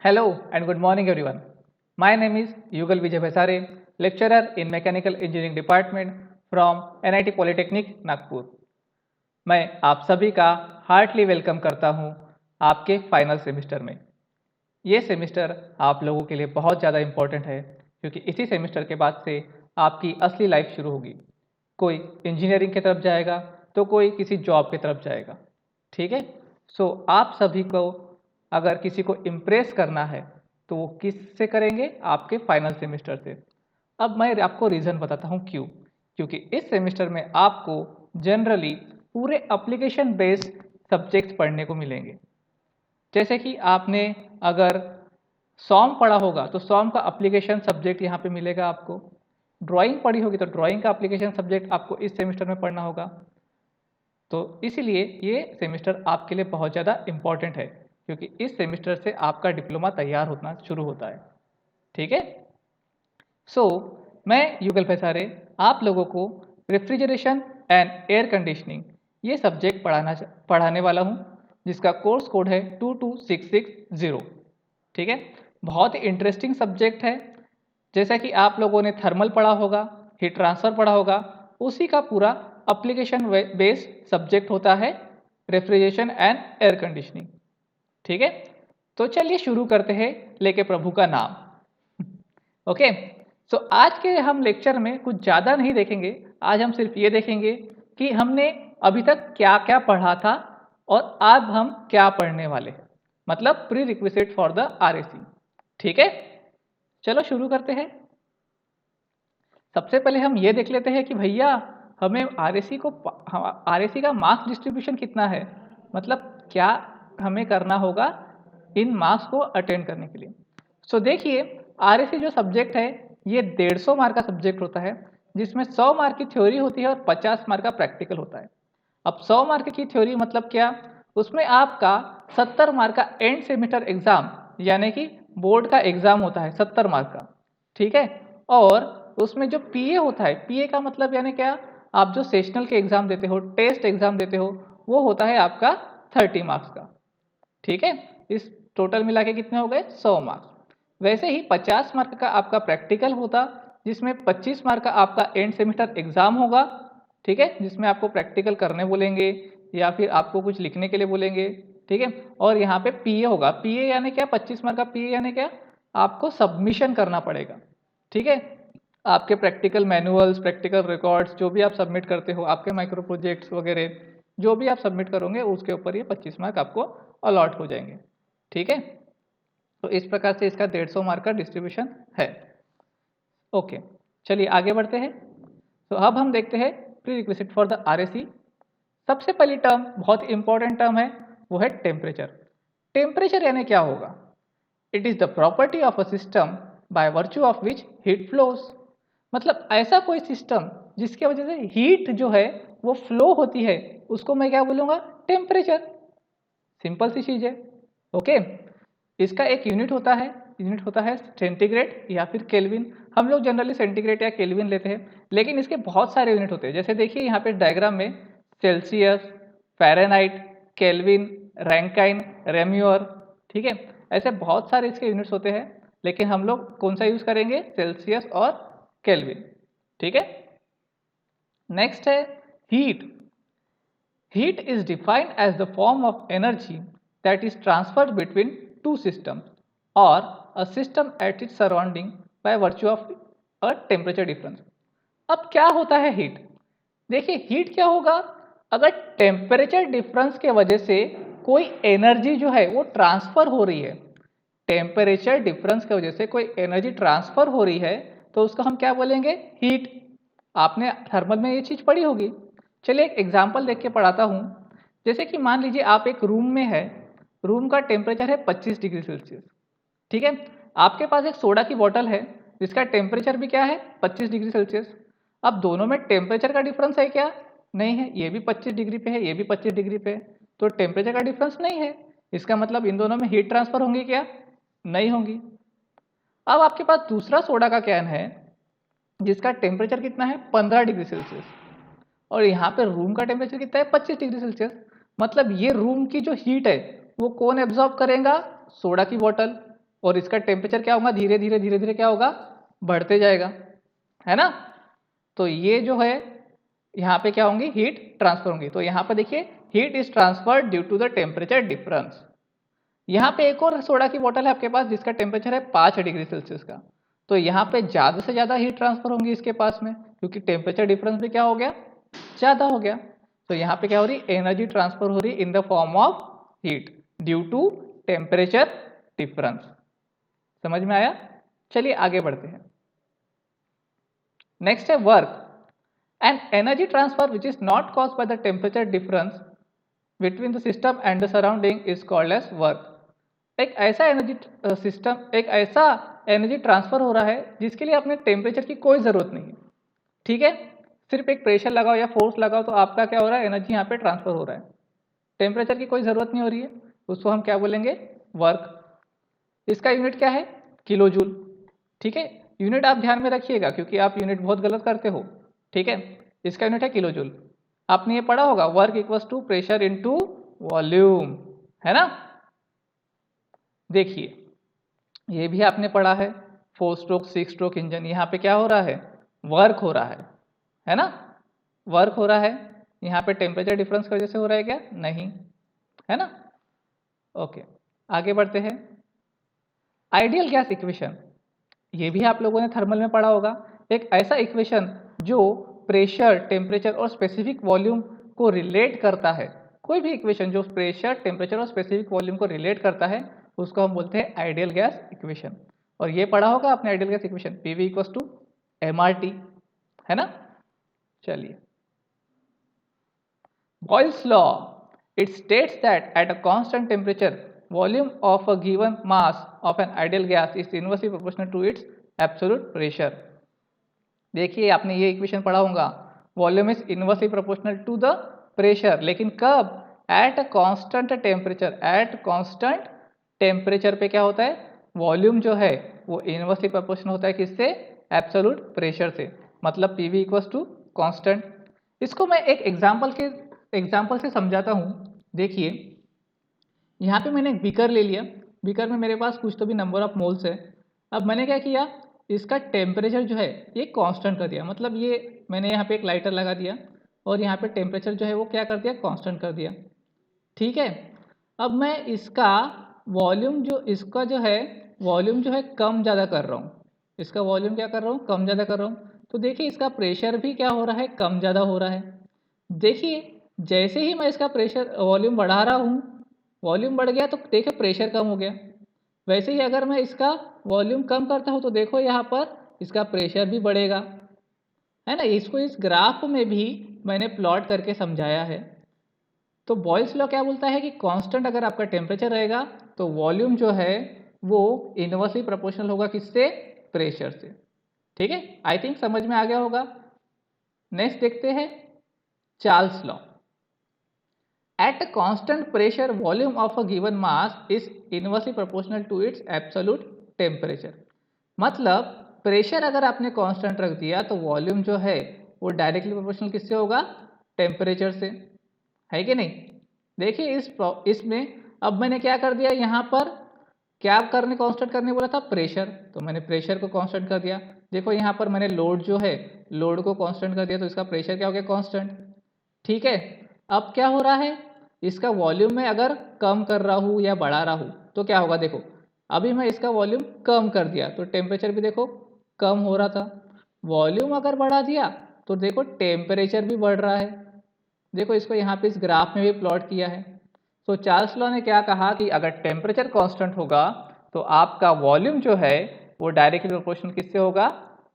Hello and good morning everyone. My name is Yugal Vijay Bhaisare, lecturer in Mechanical Engineering Department from NIT Polytechnic Nagpur. मैं आप सभी का Hartley welcome करता हूं आपके फाइनल सेमेस्टर में। ये सेमेस्टर आप लोगों के लिए बहुत ज़्यादा इम्पोर्टेंट है क्योंकि इसी सेमेस्टर के बाद से आपकी असली लाइफ शुरू होगी। कोई इंजीनियरिंग की तरफ जाएगा तो कोई किसी जॉब की तरफ जाएगा। ठीक है। आप सभी को अगर किसी को इम्प्रेस करना है तो वो किससे करेंगे? आपके फाइनल सेमेस्टर से। अब मैं आपको रीज़न बताता हूँ क्यों। क्योंकि इस सेमेस्टर में आपको जनरली पूरे एप्लीकेशन बेस्ड सब्जेक्ट्स पढ़ने को मिलेंगे। जैसे कि आपने अगर सॉम पढ़ा होगा तो सॉम का एप्लीकेशन सब्जेक्ट यहाँ पे मिलेगा आपको। ड्राइंग पढ़ी होगी तो ड्राइंग का एप्लीकेशन सब्जेक्ट आपको इस सेमेस्टर में पढ़ना होगा। तो इसीलिए ये सेमेस्टर आपके लिए बहुत ज़्यादा इम्पॉर्टेंट है क्योंकि इस सेमेस्टर से आपका डिप्लोमा तैयार होना शुरू होता है। ठीक है। सो मैं युगल फैसारे आप लोगों को रेफ्रिजरेशन एंड एयर कंडीशनिंग ये सब्जेक्ट पढ़ाने वाला हूँ जिसका कोर्स कोड है 22660। ठीक है। बहुत ही इंटरेस्टिंग सब्जेक्ट है। जैसा कि आप लोगों ने थर्मल पढ़ा होगा, हीट ट्रांसफ़र पढ़ा होगा, उसी का पूरा एप्लीकेशन बेस्ड सब्जेक्ट होता है रेफ्रिजरेशन एंड एयर कंडीशनिंग। ठीक है। तो चलिए शुरू करते हैं लेके प्रभु का नाम। ओके। आज के हम लेक्चर में कुछ ज़्यादा नहीं देखेंगे। आज हम सिर्फ ये देखेंगे कि हमने अभी तक क्या क्या पढ़ा था और अब हम क्या पढ़ने वाले हैं, मतलब pre requisite for the RAC. ठीक है। चलो शुरू करते हैं। सबसे पहले हम ये देख लेते हैं कि भैया हमें आरएसी का मार्क्स डिस्ट्रीब्यूशन कितना है, मतलब क्या हमें करना होगा इन मार्क्स को अटेंड करने के लिए। देखिए आरएसी जो सब्जेक्ट है ये 150 मार्क का सब्जेक्ट होता है जिसमें 100 मार्क की थ्योरी होती है और 50 मार्क का प्रैक्टिकल होता है। अब 100 मार्क की थ्योरी मतलब क्या, उसमें आपका 70 मार्क का एंड सेमेस्टर एग्जाम यानी कि बोर्ड का एग्जाम होता है 70 मार्क का। ठीक है। और उसमें जो पीए होता है, पीए का मतलब यानी क्या, आप जो सेशनल के एग्जाम देते हो, टेस्ट एग्जाम देते हो, वो होता है आपका 30 मार्क्स का। ठीक है। इस टोटल मिला के कितने हो गए 100 मार्क्स। वैसे ही 50 मार्क का आपका प्रैक्टिकल होता जिसमें 25 मार्क का आपका एंड सेमेस्टर एग्जाम होगा। ठीक है। जिसमें आपको प्रैक्टिकल करने बोलेंगे या फिर आपको कुछ लिखने के लिए बोलेंगे। ठीक है। और यहाँ पे पीए होगा। पीए यानी क्या, 25 मार्क का पीए यानी क्या, आपको सबमिशन करना पड़ेगा। ठीक है। आपके प्रैक्टिकल मैनुअल्स, प्रैक्टिकल रिकॉर्ड्स जो भी आप सबमिट करते हो, आपके माइक्रो प्रोजेक्ट्स वगैरह जो भी आप सबमिट करोगे उसके ऊपर ये 25 मार्क आपको अलॉट हो जाएंगे। ठीक है। तो इस प्रकार से इसका 150 मार्क का डिस्ट्रीब्यूशन है। ओके। चलिए आगे बढ़ते हैं। अब हम देखते हैं pre requisite for the RAC. सबसे पहली टर्म बहुत इंपॉर्टेंट टर्म है, वो है टेम्परेचर। टेम्परेचर यानी क्या होगा, it is the property of a system by virtue of which heat flows. मतलब ऐसा कोई सिस्टम जिसकी वजह से हीट जो है वो फ्लो होती है, उसको मैं क्या बोलूँगा, टेम्परेचर। सिंपल सी चीज़ है। ओके। इसका एक यूनिट होता है सेंटीग्रेड या फिर केल्विन। हम लोग जनरली सेंटीग्रेड या केल्विन लेते हैं, लेकिन इसके बहुत सारे यूनिट होते हैं। जैसे देखिए यहाँ पे डायग्राम में सेल्सियस, फ़ारेनहाइट, केल्विन, रैंकाइन, रेम्यूअर। ठीक है। ऐसे बहुत सारे इसके यूनिट्स होते हैं, लेकिन हम लोग कौन सा यूज़ करेंगे, सेल्सियस और केल्विन। ठीक है। नेक्स्ट है heat. Heat is defined as the form of energy that is transferred between two systems or a system at its surrounding by virtue of a temperature difference. अब क्या होता है heat, देखिए heat क्या होगा, अगर टेम्परेचर डिफरेंस के वजह से कोई एनर्जी जो है वो ट्रांसफर हो रही है, टेम्परेचर डिफरेंस की वजह से कोई एनर्जी ट्रांसफर हो रही है तो उसको हम क्या बोलेंगे, हीट। आपने थर्मल में ये चीज पढ़ी होगी। चलिए एक एग्जांपल देख के पढ़ाता हूँ। जैसे कि मान लीजिए आप एक रूम में है, रूम का टेम्परेचर है 25 डिग्री सेल्सियस। ठीक है। आपके पास एक सोडा की बोतल है जिसका टेम्परेचर भी क्या है, 25 डिग्री सेल्सियस। अब दोनों में टेम्परेचर का डिफरेंस है क्या, नहीं है। ये भी 25 डिग्री पे है, ये भी 25 डिग्री पे है, तो टेम्परेचर का डिफरेंस नहीं है। इसका मतलब इन दोनों में हीट ट्रांसफर होंगी क्या, नहीं होंगी। अब आपके पास दूसरा सोडा का कैन है जिसका टेम्परेचर कितना है, 15 डिग्री सेल्सियस, और यहाँ पे रूम का टेम्परेचर कितना है, 25 डिग्री सेल्सियस। मतलब ये रूम की जो हीट है वो कौन एब्जॉर्ब करेगा, सोडा की बोतल। और इसका टेम्परेचर क्या होगा, धीरे धीरे धीरे धीरे क्या होगा, बढ़ते जाएगा, है ना। तो ये जो है यहाँ पे क्या होंगी, हीट ट्रांसफर होंगी। तो यहाँ पे देखिए heat is transferred due to the temperature difference. यहाँ पे एक और सोडा की बोतल है आपके पास जिसका टेम्परेचर है 5 डिग्री सेल्सियस का, तो यहाँ पे ज़्यादा से ज़्यादा हीट ट्रांसफर होंगी इसके पास में, क्योंकि टेम्परेचर डिफरेंस भी क्या हो गया, ज़्यादा हो गया। तो यहाँ पे क्या हो रही, एनर्जी ट्रांसफर हो रही in the form of heat due to temperature difference. समझ में आया? चलिए आगे बढ़ते हैं। नेक्स्ट है work. An energy transfer which is not caused by the temperature difference between the system and the surrounding is called as work. एक ऐसा एनर्जी ट्रांसफर हो रहा है जिसके लिए अपने टेम्परेचर की कोई ज़रूरत नहीं है, ठीक है। सिर्फ एक प्रेशर लगाओ या फोर्स लगाओ तो आपका क्या हो रहा है, एनर्जी यहाँ पे ट्रांसफर हो रहा है, टेम्परेचर की कोई ज़रूरत नहीं हो रही है, उसको हम क्या बोलेंगे, वर्क। इसका यूनिट क्या है, किलो जूल, ठीक है। यूनिट आप ध्यान में रखिएगा क्योंकि आप यूनिट बहुत गलत करते हो, ठीक है। इसका यूनिट है किलो जूल। आपने ये पढ़ा होगा, work equals to pressure into volume, है ना। देखिए ये भी आपने पढ़ा है, 4 स्ट्रोक 6 स्ट्रोक इंजन, यहाँ पे क्या हो रहा है, वर्क हो रहा है ना, वर्क हो रहा है। यहाँ पे टेम्परेचर डिफरेंस की वजह से हो रहा है क्या, नहीं, है ना। ओके आगे बढ़ते हैं। आइडियल गैस इक्वेशन, ये भी आप लोगों ने थर्मल में पढ़ा होगा। एक ऐसा इक्वेशन जो प्रेशर, टेम्परेचर और स्पेसिफिक वॉल्यूम को रिलेट करता है, कोई भी इक्वेशन जो प्रेशर, टेम्परेचर और स्पेसिफिक वॉल्यूम को रिलेट करता है उसको हम बोलते हैं आइडियल गैस इक्वेशन। और ये पढ़ा होगा आपने ideal gas equation, PV equals to MRT, है ना। चलिए Boyle's law, it states that at a constant temperature volume of a given mass of an ideal gas is inversely proportional to its absolute pressure. देखिए आपने ये equation पढ़ा होगा, volume is inversely proportional to the pressure, लेकिन कब, at a constant temperature. At constant temperature पे क्या होता है, वॉल्यूम जो है वो इनवर्सली प्रोपोर्शनल होता है किससे, एब्सोल्यूट प्रेशर से, मतलब पीवी इक्वल्स टू कांस्टेंट। इसको मैं एक एग्जांपल से समझाता हूँ। देखिए यहाँ पे मैंने एक बीकर ले लिया, बीकर में मेरे पास कुछ तो भी नंबर ऑफ मोल्स है। अब मैंने क्या किया, इसका टेम्परेचर जो है ये कांस्टेंट कर दिया, मतलब ये मैंने यहाँ पे एक लाइटर लगा दिया और यहाँ पे टेम्परेचर जो है वो क्या कर दिया, कांस्टेंट कर दिया, ठीक है। अब मैं इसका वॉल्यूम जो है कम ज़्यादा कर रहा हूँ, इसका वॉल्यूम क्या कर रहा हूँ, कम ज़्यादा कर रहा हूँ। तो देखिए इसका प्रेशर भी क्या हो रहा है, कम ज़्यादा हो रहा है। देखिए जैसे ही मैं इसका प्रेशर वॉल्यूम बढ़ा रहा हूँ, वॉल्यूम बढ़ गया तो देखिए प्रेशर कम हो गया। वैसे ही अगर मैं इसका वॉल्यूम कम करता हूँ तो देखो यहाँ पर इसका प्रेशर भी बढ़ेगा, है ना। इसको इस ग्राफ में भी मैंने प्लॉट करके समझाया है। तो बॉयल्स लॉ क्या बोलता है कि कांस्टेंट अगर आपका टेम्परेचर रहेगा तो वॉल्यूम जो है वो इनवर्सली प्रोपोर्शनल होगा किससे, प्रेशर से, ठीक है। आई थिंक समझ में आ गया होगा। नेक्स्ट देखते हैं Charles law. At a constant pressure volume of a given mass is inversely proportional to its absolute temperature. मतलब प्रेशर अगर आपने कांस्टेंट रख दिया तो वॉल्यूम जो है वो डायरेक्टली प्रोपोर्शनल किससे होगा, टेम्परेचर से, है कि नहीं। देखिए इसमें अब मैंने क्या कर दिया, यहाँ पर क्या करने, कांस्टेंट करने बोला था, प्रेशर, तो मैंने प्रेशर को कांस्टेंट कर दिया। देखो यहाँ पर मैंने लोड जो है, लोड को कांस्टेंट कर दिया तो इसका प्रेशर क्या हो गया, कांस्टेंट, ठीक है। अब क्या हो रहा है, इसका वॉल्यूम में अगर कम कर रहा हूँ या बढ़ा रहा हूँ तो क्या होगा, देखो अभी मैं इसका वॉल्यूम कम कर दिया तो टेम्परेचर भी देखो कम हो रहा था। वॉल्यूम अगर बढ़ा दिया तो देखो टेम्परेचर भी बढ़ रहा है। देखो इसको यहाँ पे इस ग्राफ में भी प्लॉट किया है। तो चार्ल्स लॉ ने क्या कहा कि अगर टेम्परेचर कांस्टेंट होगा तो आपका वॉल्यूम जो है वो डायरेक्टली प्रोपोर्शनल किससे होगा,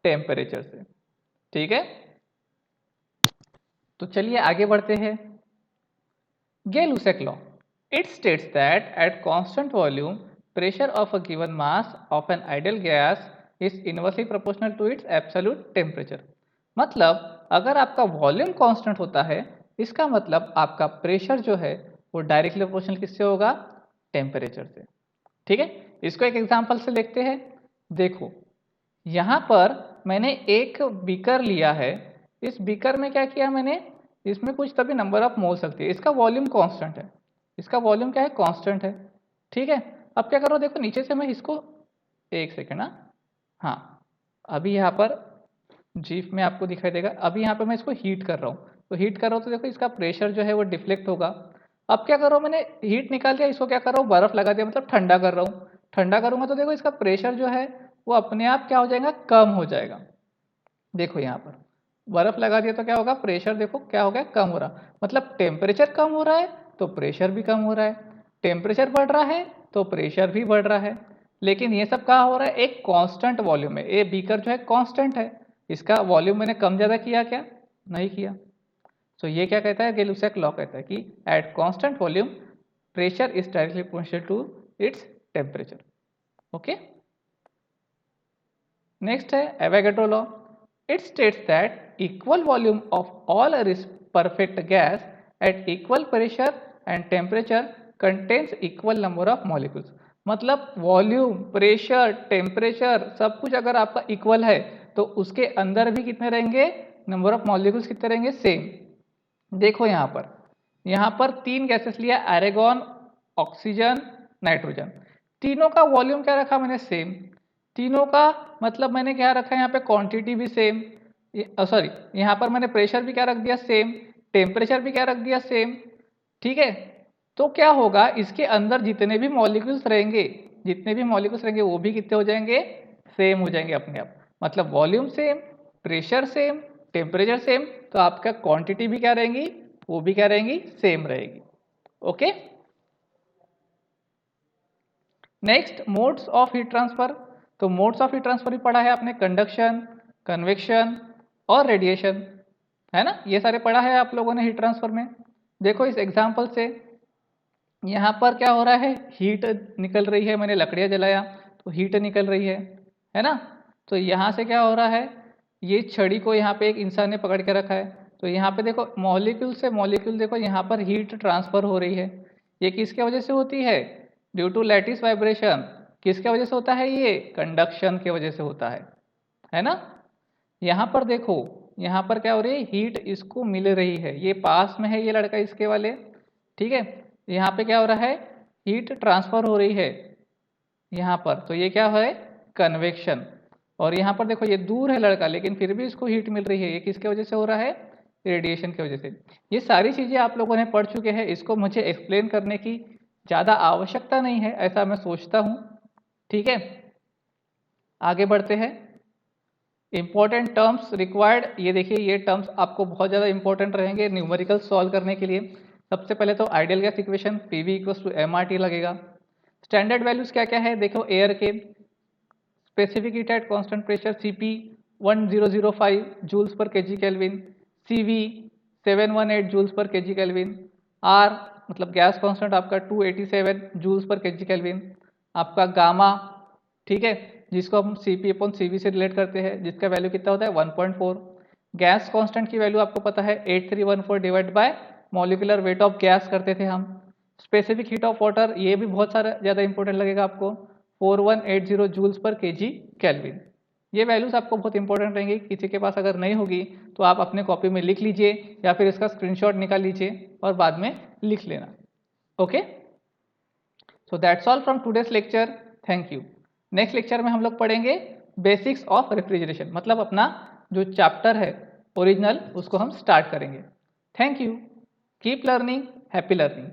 टेम्परेचर से, ठीक है। तो चलिए आगे बढ़ते हैं। Gay-Lussac law, it states that at constant volume pressure of a given mass of an ideal gas is inversely proportional to its absolute temperature। मतलब अगर आपका वॉल्यूम कांस्टेंट होता है इसका मतलब आपका प्रेशर जो है वो डायरेक्टली प्रोपोर्शनल किससे होगा, टेम्परेचर से, ठीक है। इसको एक एग्जांपल से देखते हैं। देखो यहाँ पर मैंने एक बीकर लिया है, इस बीकर में क्या किया मैंने, इसमें कुछ तभी नंबर ऑफ मोल सकती है, इसका वॉल्यूम कांस्टेंट है, इसका वॉल्यूम क्या है, कांस्टेंट है, ठीक है। अब क्या करो, देखो नीचे से मैं इसको एक सेकेंड। हाँ, अभी यहाँ पर जीफ में आपको दिखाई देगा। अभी यहाँ पे मैं इसको हीट कर रहा हूँ, तो हीट कर रहा हूँ तो देखो इसका प्रेशर जो है वो डिफ्लेक्ट होगा। अब क्या कर रहा हूँ, मैंने हीट निकाल दिया, इसको क्या कर रहा हूँ, बर्फ लगा दिया, मतलब ठंडा कर रहा हूँ। ठंडा करूँगा तो देखो इसका प्रेशर जो है वो अपने आप क्या हो जाएगा, कम हो जाएगा। देखो यहाँ पर बर्फ लगा दिया तो क्या होगा, प्रेशर देखो क्या हो गया, कम हो रहा। मतलब टेम्परेचर कम हो रहा है तो प्रेशर भी कम हो रहा है, टेम्परेचर बढ़ रहा है तो प्रेशर भी बढ़ रहा है। लेकिन ये सब कहाँ हो रहा है, एक कांस्टेंट वॉल्यूम में। ये बीकर जो है कांस्टेंट है, इसका वॉल्यूम मैंने कम ज़्यादा किया क्या, नहीं किया। तो ये क्या कहता है, गै-लुसैक लॉ कहता है कि at constant volume pressure is directly proportional to its temperature. Okay, next है Avogadro law. It states that equal volume of all perfect gas at equal pressure and temperature contains equal number of molecules. मतलब volume, pressure, temperature सब कुछ अगर आपका equal है तो उसके अंदर भी कितने रहेंगे, नंबर ऑफ मॉलिक्यूल्स कितने रहेंगे, सेम। देखो यहाँ पर तीन गैसेस लिया, एरेगॉन, ऑक्सीजन, नाइट्रोजन। तीनों का वॉल्यूम क्या रखा मैंने, सेम। तीनों का मतलब मैंने क्या रखा है यहाँ पे, क्वांटिटी भी सेम। सॉरी, यहाँ पर मैंने प्रेशर भी क्या रख दिया, सेम। टेम्परेचर भी क्या रख दिया, सेम। ठीक है, तो क्या होगा, इसके अंदर जितने भी मॉलिक्यूल्स रहेंगे, जितने भी मॉलिक्यूल्स रहेंगे वो भी कितने हो जाएंगे, सेम हो जाएंगे अपने आप। मतलब volume same, pressure same, temperature same, तो आपका क्वांटिटी भी क्या रहेंगी, वो भी क्या रहेंगी, सेम रहेगी। Okay, next modes of heat transfer. तो मोड्स ऑफ हीट ट्रांसफर भी पढ़ा है आपने, कंडक्शन, कन्वेक्शन और रेडिएशन, है ना, ये सारे पढ़ा है आप लोगों ने हीट ट्रांसफर में। देखो इस एग्जाम्पल से यहाँ पर क्या हो रहा है, हीट निकल रही है, मैंने लकड़ियाँ जलाया तो हीट निकल रही है ना। तो यहाँ से क्या हो रहा है, ये छड़ी को यहाँ पे एक इंसान ने पकड़ के रखा है, तो यहाँ पे देखो मॉलिक्यूल से मॉलिक्यूल देखो यहाँ पर हीट ट्रांसफर हो रही है। ये किसके वजह से होती है, ड्यू टू लैटिस वाइब्रेशन। किसके वजह से होता है, ये कंडक्शन के वजह से होता है ना। यहाँ पर देखो, यहाँ पर क्या हो रही है, हीट इसको मिल रही है, ये पास में है ये लड़का इसके वाले, ठीक है। यहाँ पे क्या हो रहा है, हीट ट्रांसफर हो रही है यहाँ पर, तो ये क्या है, कन्वेक्शन। और यहाँ पर देखो ये दूर है लड़का, लेकिन फिर भी इसको हीट मिल रही है, ये किसके वजह से हो रहा है, रेडिएशन की वजह से। ये सारी चीज़ें आप लोगों ने पढ़ चुके हैं, इसको मुझे एक्सप्लेन करने की ज़्यादा आवश्यकता नहीं है, ऐसा मैं सोचता हूँ। ठीक है, आगे बढ़ते हैं। इंपॉर्टेंट टर्म्स रिक्वायर्ड, ये देखिए ये टर्म्स आपको बहुत ज़्यादा इंपॉर्टेंट रहेंगे न्यूमेरिकल सॉल्व करने के लिए। सबसे पहले तो ideal gas equation PV equals to MRT लगेगा। स्टैंडर्ड वैल्यूज क्या क्या है, देखो एयर के specific heat at constant pressure CP 1005 joules per kg kelvin, CV 718 joules per kg kelvin, R मतलब गैस कांस्टेंट आपका 287 जूल्स पर केजी केल्विन, आपका gamma, ठीक है, जिसको हम CP/CV से रिलेट करते हैं, जिसका वैल्यू कितना होता है 1.4। गैस कांस्टेंट की वैल्यू आपको पता है 8314 divide by molecular weight of gas करते थे हम। स्पेसिफिक हीट ऑफ वाटर, ये भी बहुत सारा ज़्यादा इंपॉर्टेंट लगेगा आपको, 4180 जूल्स पर केजी केल्विन। ये वैल्यूज आपको बहुत इंपॉर्टेंट रहेंगी, किसी के पास अगर नहीं होगी तो आप अपने कॉपी में लिख लीजिए या फिर इसका स्क्रीनशॉट निकाल लीजिए और बाद में लिख लेना। Okay, so that's all from today's lecture, thank you. Next lecture में हम लोग पढ़ेंगे बेसिक्स ऑफ रेफ्रिजरेशन, मतलब अपना जो चैप्टर है ओरिजिनल उसको हम स्टार्ट करेंगे। Thank you, keep learning, happy learning.